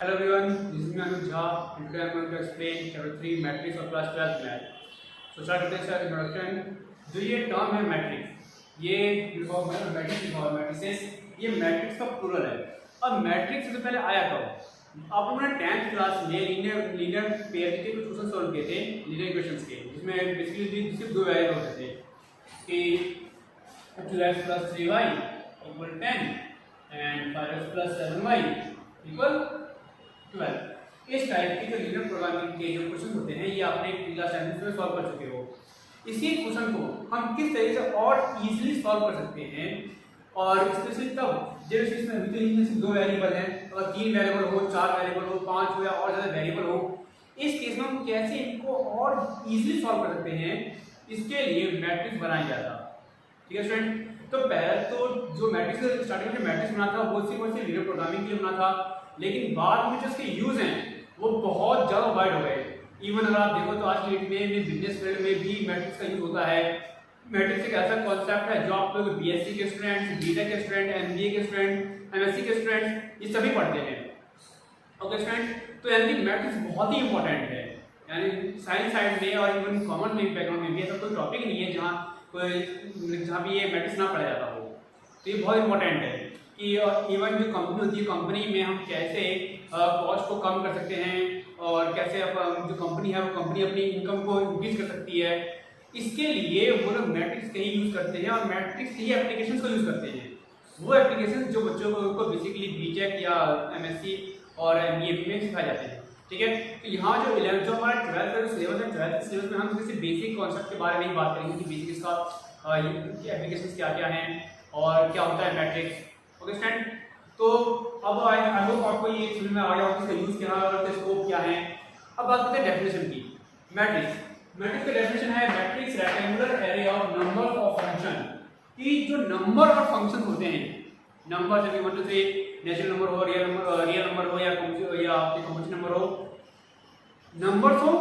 Hello everyone, this is me Anuj Jha and today I am going to explain chapter 3 matrix of class 12 math. So start with this introduction. जो ये term है matrix, ये matrix लिखा matrices, ये matrix का plural है। अब matrix सबसे पहले आया कब? आप लोगों ने 10th क्लास में लीनियर पेयर के कुछ क्वेश्चन सॉल्व किए थे, लीनियर इक्वेशंस के, जिसमें बेसिकली सिर्फ दो वेरिएबल होते थे कि 2x plus 3y equal 10 and 5x plus 7y equal 12। इस टाइप के जो लीनियर प्रोग्रामिंग के जो क्वेश्चन होते हैं ये आपने क्लास 10 में सॉल्व कर चुके हो। इसी क्वेश्चन को हम किस तरीके से और इजीली सॉल्व कर सकते हैं, और स्पेशली तब जब इसमें दो वेरिएबल हैं, अगर 3 वेरिएबल हो, 4 वेरिएबल हो, 5 हो या और ज़्यादा वेरिएबल हो, इस केस में हम कैसे इनको और इजीली सॉल्व कर सकते हैं, इसके लिए मैट्रिक्स बनाया जाता। ठीक है स्टूडेंट, तो पहले तो जो मैट्रिक्स स्टार्टिंग में मैट्रिक्स बना था वो सिर्फ लीनियर प्रोग्रामिंग के लिए बना था, लेकिन बाद में जो इसके यूज हैं वो बहुत ज़्यादा वाइड हो गए। इवन अगर आप देखो तो आज की डेट में बिजनेस फील्ड में भी मैट्रिक्स का यूज होता है। मैट्रिक्स एक ऐसा कॉन्सेप्ट है जो आप लोग बीएससी के स्टूडेंट्स, बीटेक के स्टूडेंट, एमबीए के स्टूडेंट, एमएससी के स्टूडेंट्स ये सभी पढ़ते हैं। ओके स्टूडेंट, तो यानी मैट्रिक्स बहुत ही इंपॉर्टेंट है, यानी साइंस साइड में और इवन कॉमर्स में बैकग्राउंड में भी ऐसा कोई टॉपिक नहीं है जहाँ भी ये मैट्रिक्स ना पढ़ा जाता हो। तो ये बहुत इंपॉर्टेंट है कि इवन जो कंपनी होती है, कंपनी में हम कैसे कॉस्ट को कम कर सकते हैं और कैसे जो कंपनी है वो कंपनी अपनी इनकम को इंक्रीज कर सकती है। इसके लिए वो लोग मैट्रिक्स का ही यूज़ करते हैं और मैट्रिक्स के ही एप्लीकेशंस को यूज़ करते हैं। वो एप्लीकेशंस जो बच्चों को बेसिकली बीटेक या एमएससी और एमबीए में सिखाए जाते हैं। ठीक है, तो यहाँ जो 11 जो हमारा 12th का जो सिलेबस है, 12th के सिलेबस में हम किसी बेसिक कॉन्सेप्ट के बारे में ही बात करेंगे कि बेसिक इसका एप्लीकेशंस क्या क्या हैं और क्या होता है मैट्रिक्स। ओके स्टूडेंट, तो अब आई होप आपको ये समझ में आ गया होगा इसका यूज क्या है और इसका स्कोप क्या है। अब बात करते हैं डेफिनेशन की। मैट्रिक्स का डेफिनेशन है matrix rectangular array of number of function, कि जो नंबर और फंक्शन होते हैं, नंबर जैसे 1 2 3 नेचुरल नंबर हो, रियल नंबर हो या आपके कॉम्प्लेक्स नंबर हो, नंबर्स हो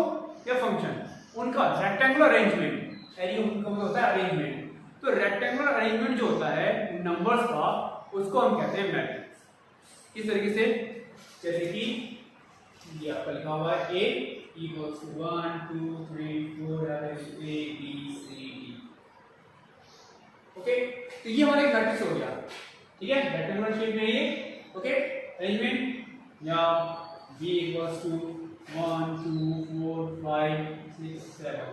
या फंक्शन, उनका रेक्टेंगुलर अरेंजमेंट, एरिया उनका होता है अरेंजमेंट। तो रेक्टेंगुलर अरेंजमेंट जो होता है नंबर्स का, उसको हम कहते हैं मैट्रिक्स। किस तरीके से, जैसे कि ये आपका लिखा हुआ है A equals 1 2 3 4 A B C D। Okay, तो ये हमारा एक मैट्रिक्स हो गया। ठीक है, रेक्टेंगुलर शेप में ये ओके अरेंजमेंट, या B equals to 1 2 4 5 6 7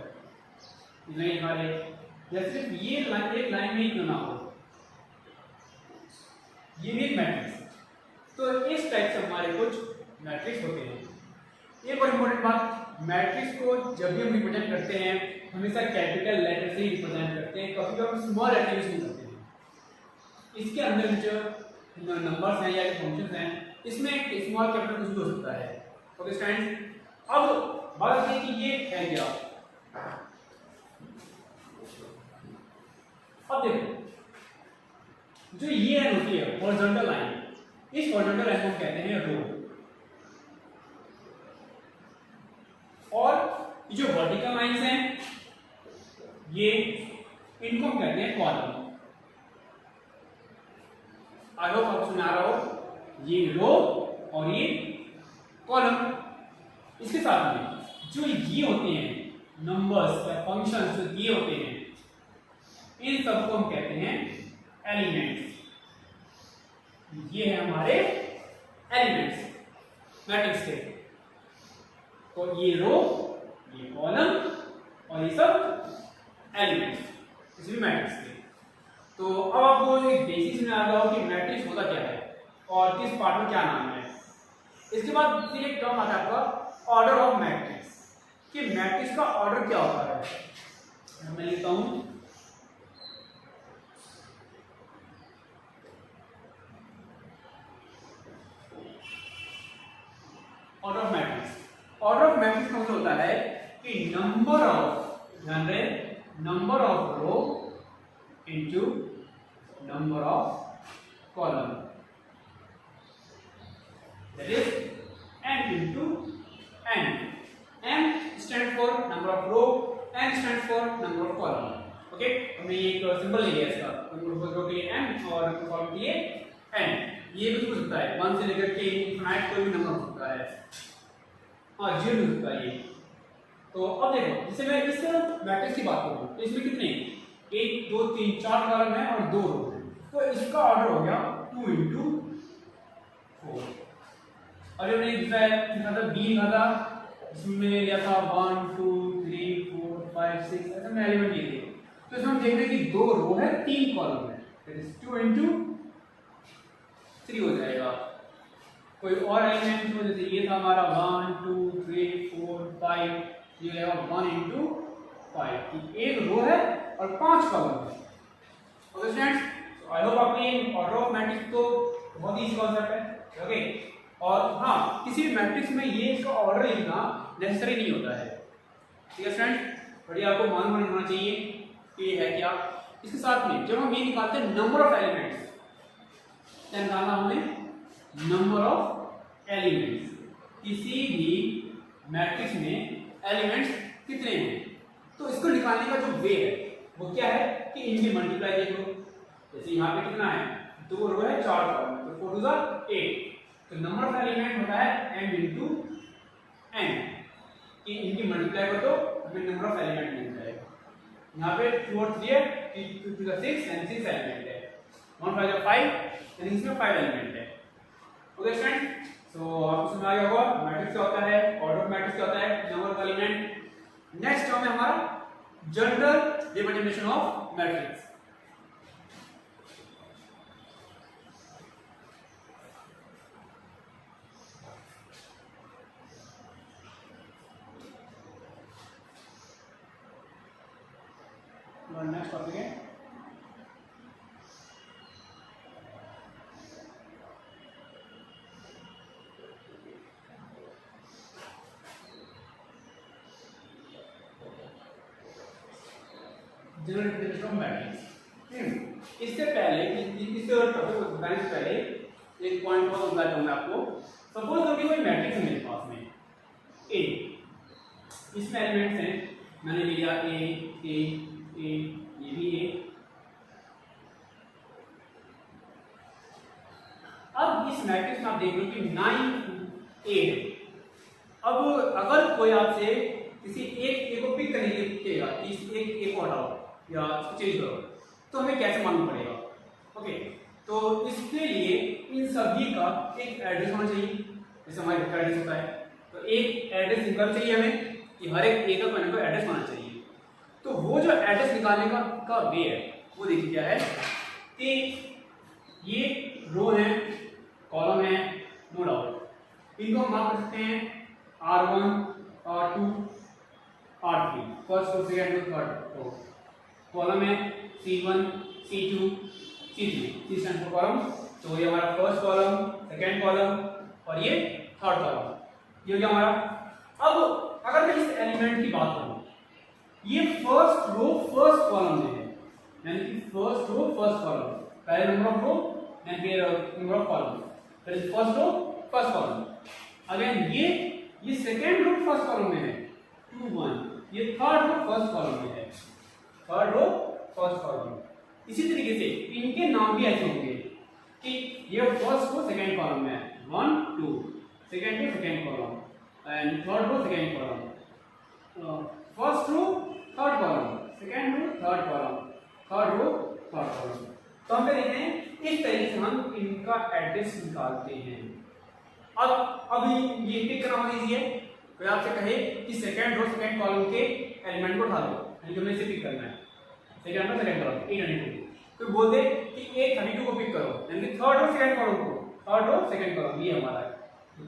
नहीं हमारे, जैसे ये लाइन एक लाइन में ही क्यों ना हो, ये भी एक मैट्रिक्स। तो इस टाइप से हमारे कुछ मैट्रिक्स होते हैं। एक और इम्पोर्टेंट बात, मैट्रिक्स को जब भी हम रिप्रेजेंट करते हैं हमेशा कैपिटल लेटर से ही रिप्रेजेंट करते हैं, कभी कभी हम स्मॉल लेटर यूज नहीं करते हैं। इसके अंदर जो नंबर्स हैं या फंक्शंस हैं, इसमें एक स्मॉल कैपिटल कुछ भी हो सकता है। ओके स्टूडेंट्स, अब बात आती है कि ये है क्या। अब देखो, जो ये लाइन होती है हॉरिजॉन्टल लाइन, इस हॉरिजॉन्टल लाइन को हम कहते हैं रो, और जो वर्टिकल लाइंस हैं ये इनको हम कहते हैं कॉलम। आई होप आप सुना रहा हो, ये रो और ये कॉलम। इसके साथ में जो ये होते हैं नंबर्स या फंक्शंस, जो ये होते हैं इन सबको हम कहते हैं एलिमेंट्स। ये है हमारे एलिमेंट्स मैट्रिक्स के। तो ये रो, ये कॉलम और ये सब एलिमेंट्स इस मैट्रिक्स के। तो अब आपको एक बेसिक समझ आ गया हो कि मैट्रिक्स होता क्या है और किस पार्ट में क्या नाम है। इसके बाद फिर एक टर्म आता है आपका ऑर्डर ऑफ मैट्रिक्स, कि मैट्रिक्स का ऑर्डर क्या होता है। मैं लिखता हूं order of matrix. Order of matrix का मतलब होता है कि नंबर ऑफ, ध्यान रहे, number of row into number of column, that is n into n। m stand for number of row, n stand for number of column. Okay, हमने एक symbol ले लिया इसका, नंबर ऑफ रो के लिए m और कॉलम के लिए n। ये भी हो सकता है 1 से लेकर के इनफिनाइट कोई भी नंबर हो सकता है, हाँ 0 हो सकता है ये। तो अब देखो जैसे मैं इस मैट्रिक्स की बात करूँ तो इसमें कितने 1 2 3 4 कॉलम है और 2 रो है, तो इसका ऑर्डर हो गया 2 into 4। अब हमने लिखा था b लिखा था, इसमें लिया था 1 2 3 4 5 6 ऐसे में एलिमेंट लिए थे। तो इसमें हम देख रहे हैं कि 2 रो है 3 कॉलम है, दैट इज 2 into 3 हो जाएगा। कोई और एलिमेंट हो जैसे ये था हमारा 1 2 3 4 5, ये रहेगा 1 into 5 कि एक रो है और 5 कॉलम है। ओके स्टूडेंट्स, आई होप आपने ऑर्डर ऑफ मैट्रिक्स तो बहुत ही इजी कॉन्सेप्ट है। ओके, और हाँ किसी भी मैट्रिक्स में ये इसका ऑर्डर लिखना नेसेसरी नहीं होता है, ठीक है स्टूडेंट, बढ़िया आपको मालूम होना चाहिए कि ये है क्या। इसके साथ में जब हम ये निकालते हैं नंबर ऑफ एलिमेंट्स, क्या निकालना हमें नंबर ऑफ एलिमेंट्स, किसी भी मैट्रिक्स में एलिमेंट्स कितने हैं, तो इसको निकालने का जो वे है वो क्या है कि इनकी मल्टीप्लाई देख लो। जैसे यहाँ पे कितना है 2 रो है 4 कॉलम, तो 4 2 8, तो नंबर ऑफ एलिमेंट होता है m into n, कि इनकी मल्टीप्लाई कर दो हमें नंबर ऑफ एलिमेंट मिल जाएगा। यहाँ पे 2 और 3 है, 2 2 6 एंड 6 एलिमेंट है, 1 5 5 यानी इसमें 5 एलिमेंट है। ओके स्टूडेंट, सो आपको समझ आ गया होगा मैट्रिक्स क्या होता है, ऑर्डर ऑफ मैट्रिक्स क्या होता है, number of element. Next term है हमारा general representation of matrix. Next topic है जनरल रिप्रेजेंटेशन ऑफ मैट्रिक्स। इससे पहले इस टॉपिक को बताने से पहले एक पॉइंट और बताना चाहूंगा आपको। सपोज करो कोई मैट्रिक्स है मेरे पास में A, इसमें एलिमेंट्स हैं, मैंने लिया A A A, ये भी A। अब इस मैट्रिक्स में आप देख लो कि 9 A है। अब अगर कोई आपसे किसी एक A को पिक करने के लिए कहेगा कि इस एक A को हटाओ या चेंज करो, तो हमें कैसे मालूम पड़ेगा? ओके, तो इसके लिए इन सभी का एक एड्रेस होना चाहिए, जैसे हमारे घर का एड्रेस होता है, तो एक एड्रेस निकालना चाहिए हमें कि हर एक ए का कोई ना कोई एड्रेस होना चाहिए। तो वो जो एड्रेस निकालने का वे है वो देखिए क्या है कि ये रो है, कॉलम है, नो डाउट, इनको हम मार्क कर सकते हैं R1 R2 R3, first row second row third row. Column है C1 C2 C3, C stand for column, तो ये हमारा फर्स्ट कॉलम, सेकंड कॉलम और ये थर्ड कॉलम, ये हो गया हमारा। अब अगर मैं इस एलिमेंट की बात करूं, ये फर्स्ट रो फर्स्ट कॉलम में है, यानी कि फर्स्ट रो फर्स्ट कॉलम, पहले नंबर ऑफ रो एंड फिर नंबर ऑफ कॉलम, फिर first row first column. Again ये सेकंड रो फर्स्ट कॉलम में है 2 1, ये थर्ड रो फर्स्ट कॉलम में है, थर्ड रो फर्स्ट कॉलम। इसी तरीके से इनके नाम भी ऐसे होंगे कि ये फर्स्ट रो सेकंड कॉलम में है 1 2, second row second column and third row second column, first row third column, second row third column, third row third column. तो हम देखते हैं इस तरीके से हम इनका एड्रेस निकालते हैं। अब ये पिक करना बहुत इजी है। कोई आपसे कहे कि सेकंड रो सेकंड कॉलम के एलिमेंट को उठा दो, यानी कि हमें इसे पिक करना है, सेकंड रो सेकंड कॉलम 832। कोई बोल दे कि 832 को पिक करो, यानी कि थर्ड रो सेकंड कॉलम को, थर्ड रो सेकंड कॉलम, ये हमारा है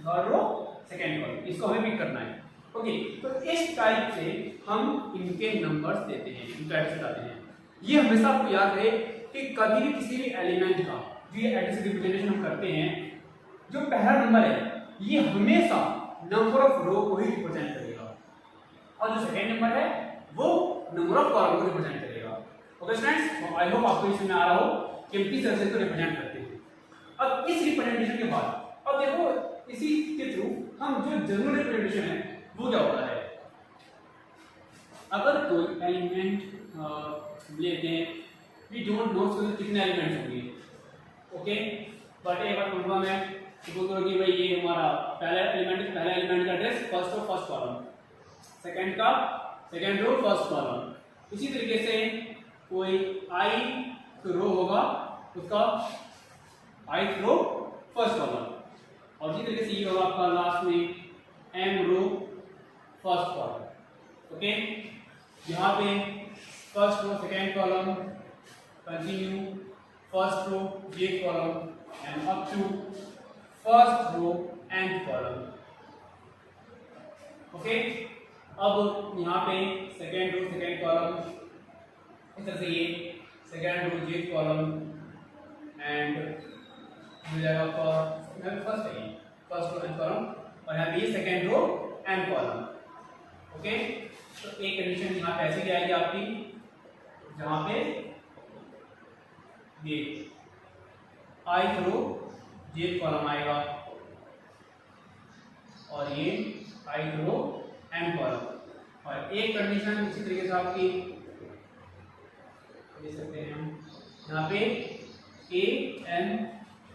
थर्ड रो सेकंड कॉलम, इसको हमें पिक करना है। ओके, तो इस टाइप से हम इनके नंबर्स देते हैं, इनका एड्रेस बताते हैं। ये हमेशा आपको याद रहे कि कभी भी किसी भी एलिमेंट का जो ये एड्रेस रिप्रेजेंटेशन हम करते हैं, जो पहला नंबर है ये हमेशा नंबर ऑफ रो को ही रिप्रेजेंट करेगा और जो सेकंड नंबर है वो नंबर ऑफ कॉलम को रिप्रेजेंट करेगा। ओके स्टूडेंट्स, आई होप आपको इसमें आ रहा हो कि हम किस तरह से इसको रिप्रेजेंट करते हैं। अब इस रिप्रेजेंटेशन के बाद अब देखो इसी के थ्रू हम जो जनरल रिप्रेजेंटेशन है वो क्या होता है। अगर कोई एलिमेंट लेते हैं, वी डोंट नो कितने एलिमेंट्स होंगे, ओके, बट एक बार कंफर्म है, सपोज करो कि भाई ये हमारा पहला एलिमेंट का एड्रेस फर्स्ट कॉलम, सेकंड का सेकंड रो फर्स्ट कॉलम। इसी तरीके से कोई आई रो होगा उसका ith रो फर्स्ट कॉलम, और इसी तरीके से ये होगा आपका लास्ट में m row first column. Okay, यहाँ पे first row second column continue first row eighth column and up to first row nth column. Okay, अब यहाँ पे सेकंड रो सेकंड कॉलम, इस तरह से ये second row eighth column and मिल जाएगा आपका फर्स्ट रो nth कॉलम, और यहाँ पे second row nth column. Okay, तो एक कंडीशन यहाँ पे ऐसी आएगी आपकी, जहाँ पे ये ith रो eighth कॉलम आएगा और ये ith रो nth कॉलम, और एक कंडीशन इसी तरीके से आपकी दे सकते हैं हम यहाँ पे a m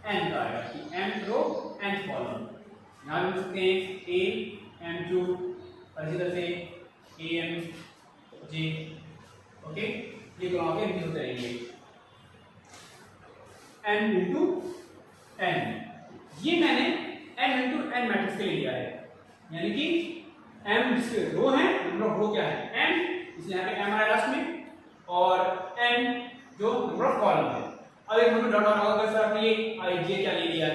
n का आएगा कि nth रो nth कॉलम, यहाँ लिख सकते हैं a m q और इसी तरह से a m j। ओके, ये दोनों आपके रिपीट होते रहेंगे n इंटू n, ये मैंने n इंटू n मैट्रिक्स के लिए लिया है, यानी कि m जिसके रो है, नंबर ऑफ रो क्या है n, इसलिए यहाँ पे m आया लास्ट में, और n जो नंबर ऑफ कॉलम है। अब एक नंबर डॉट होगा, अगर सर आपने ये i j क्या ले लिया है,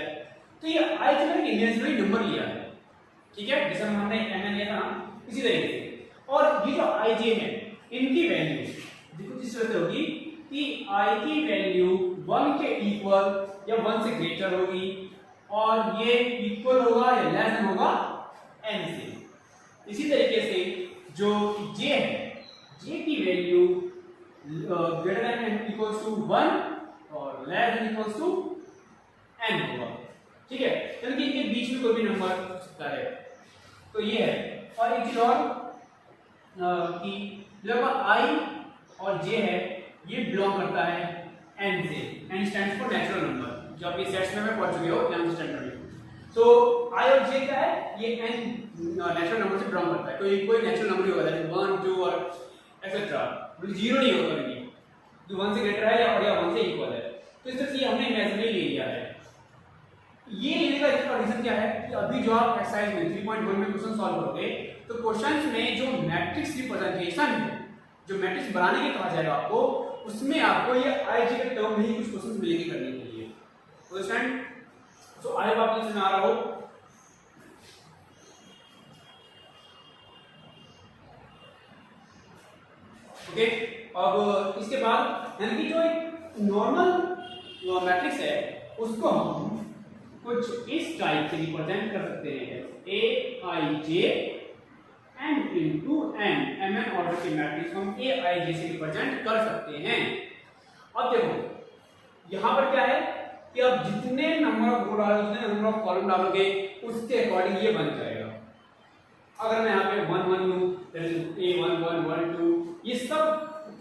तो ये i j मैंने इमेजिनरी नंबर लिया है, ठीक है, जैसे हमने n लिया था इसी तरीके से। और ये जो i j है इनकी वैल्यू देखो जिस तरह से होगी कि i की वैल्यू 1 के इक्वल या 1 से ग्रेटर होगी, और ये इक्वल होगा या लेस देन होगा n से। इसी तरीके से जो j है, j की value greater than n equals to 1 और less than equals to n होगा, ठीक है, यानी कि इनके बीच में कोई भी नंबर हो सकता है। तो ये है, और एक चीज और कि जब i और j है ये बिलोंग करता है n से, n stands for natural number, जो आप ये सेट्स में पढ़ चुके हो 11th स्टैंडर्ड में। तो i और j क्या है, ये n नेचुरल नंबर से बिलोंग करता है, कोई नेचुरल नंबर ही होगा, जैसे 1 2 और एक्सेट्रा, मतलब जीरो नहीं होगा कभी, जो 1 से ग्रेटर है या 1 से इक्वल है। तो इस तरह से हमने इमेजिनरी ले लिया है। ये लेने का इसका रीजन क्या है कि अभी जो आप एक्सरसाइज में 3.1 में क्वेश्चन सॉल्व करोगे, तो क्वेश्चंस में जो मैट्रिक्स रिप्रेजेंटेशन है, जो मैट्रिक्स बनाने के कहा जाएगा आपको, उसमें आपको ये i j के टर्म में ही कुछ क्वेश्चंस मिलेंगे करने के लिए। अंडरस्टैंड? सो आई होप आपको समझ आ रहा हो। ओके, अब इसके बाद यानी कि जो एक नॉर्मल मैट्रिक्स है उसको हम कुछ इस टाइप से रिप्रेजेंट कर सकते हैं, a i j n into n, mn order के मैट्रिक्स को हम a i j से रिप्रेजेंट कर सकते हैं। अब देखो यहां पर क्या है कि आप जितने नंबर ऑफ रो डालोगे, जितने नंबर ऑफ कॉलम डालोगे, उसके अकॉर्डिंग ये बन जाएगा। अगर मैं यहाँ पे 1 1 लूं, a 1 1 1 2, ये सब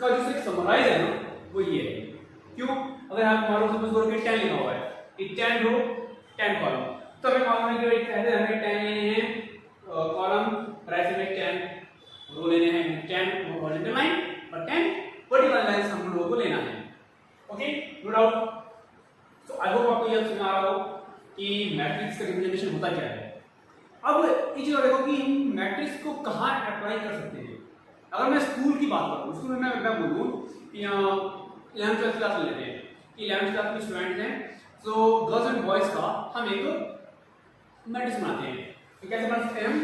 का जो सिर्फ समराइज है ना वो ये है। क्यों? अगर आप मान लो सपोज करो कि 10 लिखा हुआ है, ये 10 रो 10 कॉलम, तो हमें मालूम है कि पहले हमें 10 लेने हैं कॉलम, राइट में 10 रो लेने हैं, 10 हॉरिजॉन्टल लाइन और 10 वर्टिकल लाइन हम लोगों को लेना है। Okay, no doubt. तो आई होप आपको यह समझ आ रहा हो कि मैट्रिक्स का रिप्रेजेंटेशन होता क्या है। अब ये चीज देखो कि हम मैट्रिक्स को कहाँ अप्लाई कर सकते हैं। अगर मैं स्कूल की बात करूँ, स्कूल में मैं बोलूँ कि 11th 12th क्लास लेते हैं कि 11th क्लास में स्टूडेंट्स हैं, तो गर्ल्स एंड बॉयज का हम एक मैट्रिक्स बनाते हैं। तो कैसे बना सकते हैं हम?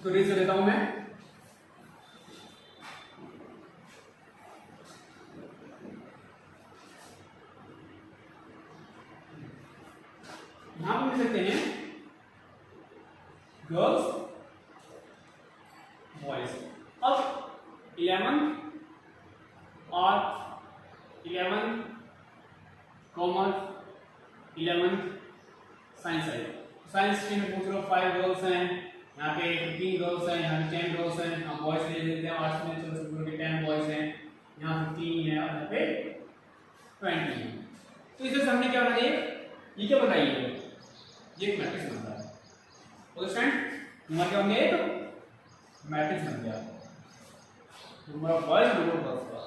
तो रेज कर देता हूं मैं। यहां पर लिख सकते हैं गर्ल्स बॉयज। अब 11th arts, 11th commerce, 11th science है। साइंस स्ट्रीम में पूछ लो 5 गर्ल्स हैं, यहाँ पे 15 गर्ल्स हैं, यहाँ पे 10 गर्ल्स हैं, हम बॉयज ले लेते हैं। आर्ट्स में चलो सपोज करो 10 बॉयज हैं, यहाँ 15 है और यहाँ पे 20 है। तो इसे हमने क्या बनाया ये क्या बताइए, ये एक मैट्रिक्स बनता है। ओके स्टूडेंट, नंबर क्या होंगे, एक मैट्रिक्स बन गया, number of boys number of girls का।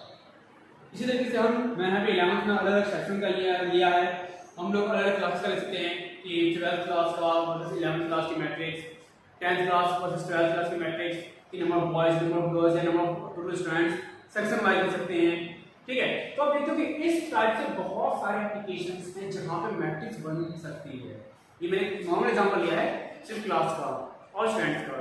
इसी तरीके से मैं यहाँ पे 11th में अलग अलग सेक्शन का लिया है, हम लोग अलग अलग क्लास का लिख सकते हैं कि 12th क्लास का वर्सेस 11th क्लास की matrix, 10th class versus 12th class की मैट्रिक्स, कि number of boys number of girls या number of total students section wise लिख सकते हैं, ठीक है। तो अब देखो कि इस टाइप से बहुत सारे एप्लीकेशंस हैं जहाँ पे मैट्रिक्स बन सकती है। ये मैंने नॉर्मल एग्जांपल लिया है सिर्फ क्लास का और स्टूडेंट्स का।